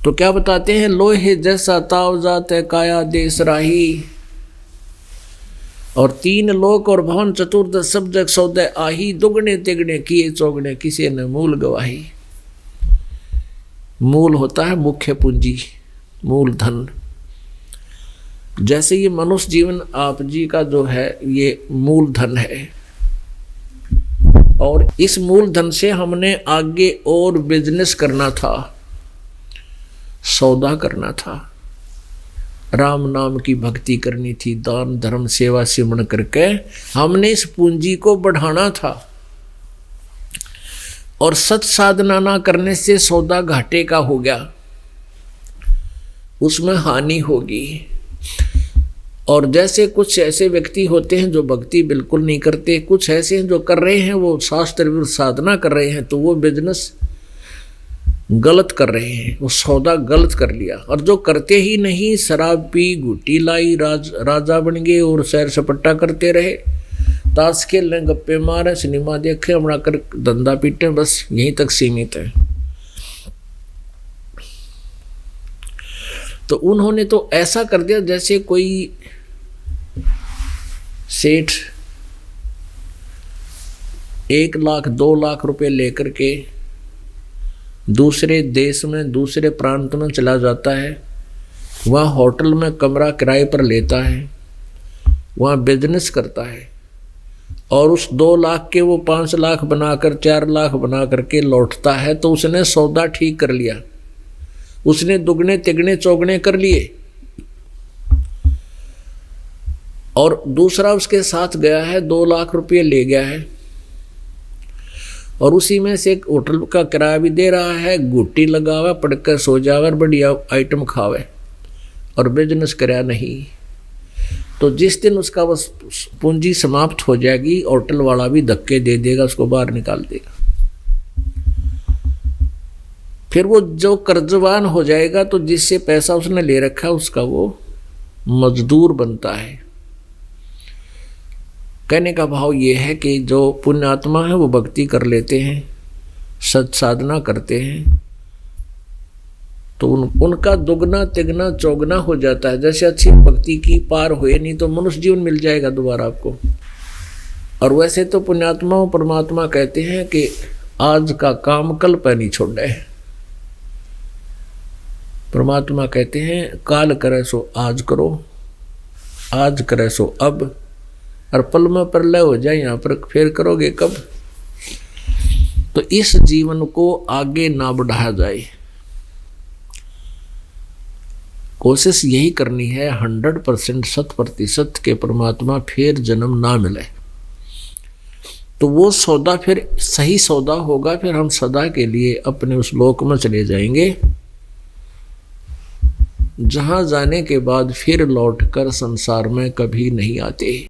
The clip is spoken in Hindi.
तो क्या बताते हैं, लोहे जैसा ताव जात है काया देश राही, और तीन लोक और भवन चतुर्दश सब जग सौदे आही, दुगने तिगने किए चौगने किसी ने मूल गवाही। मूल होता है मुख्य पूंजी, मूल धन। जैसे ये मनुष्य जीवन आप जी का जो है ये मूल धन है, और इस मूल धन से हमने आगे और बिजनेस करना था, सौदा करना था, राम नाम की भक्ति करनी थी, दान धर्म सेवा सिमरण करके हमने इस पूंजी को बढ़ाना था। और सत साधना ना करने से सौदा घाटे का हो गया, उसमें हानि होगी। और जैसे कुछ ऐसे व्यक्ति होते हैं जो भक्ति बिल्कुल नहीं करते, कुछ ऐसे हैं जो कर रहे हैं, वो शास्त्र विरुद्ध साधना कर रहे हैं, तो वो बिजनेस गलत कर रहे हैं, वो सौदा गलत कर लिया। और जो करते ही नहीं, शराब पी गुटी लाई राजा बन गए और सैर सपट्टा करते रहे, ताश खेल लें, गप्पे मारे, सिनेमा देखे, अपना कर धंधा पीटे, बस यहीं तक सीमित है। तो उन्होंने तो ऐसा कर दिया जैसे कोई सेठ 1 लाख 2 लाख रुपए लेकर के दूसरे देश में दूसरे प्रांत में चला जाता है, वहाँ होटल में कमरा किराए पर लेता है, वहाँ बिजनेस करता है, और उस 2 लाख के वो 5 लाख बनाकर 4 लाख बना करके लौटता है। तो उसने सौदा ठीक कर लिया, उसने दुगने तिगने चौगने कर लिए। और दूसरा उसके साथ गया है, 2 लाख रुपये ले गया है, और उसी में से एक होटल का किराया भी दे रहा है, गुट्टी लगावे, पड़कर सो जावे, बढ़िया आइटम खावे, और बिजनेस कराया नहीं। तो जिस दिन उसका बस पूंजी समाप्त हो जाएगी, होटल वाला भी धक्के दे देगा, उसको बाहर निकाल देगा। फिर वो जो कर्जवान हो जाएगा, तो जिससे पैसा उसने ले रखा है उसका वो मजदूर बनता है। कहने का भाव ये है कि जो पुण्यात्मा है वो भक्ति कर लेते हैं, सत साधना करते हैं, तो उनका दुगना तिगना चौगना हो जाता है। जैसे अच्छी भक्ति की पार हुए नहीं तो मनुष्य जीवन मिल जाएगा दोबारा आपको। और वैसे तो पुण्यात्मा परमात्मा कहते हैं कि आज का काम कल पर नहीं छोड़े। परमात्मा कहते हैं काल करे सो आज करो, आज करे सो अब, और पल में प्रलय हो जाए यहाँ पर फिर करोगे कब। तो इस जीवन को आगे ना बढ़ाया जाए, कोशिश यही करनी है 100% 100% के परमात्मा फिर जन्म ना मिले, तो वो सौदा फिर सही सौदा होगा। फिर हम सदा के लिए अपने उस लोक में चले जाएंगे, जहां जाने के बाद फिर लौटकर संसार में कभी नहीं आते।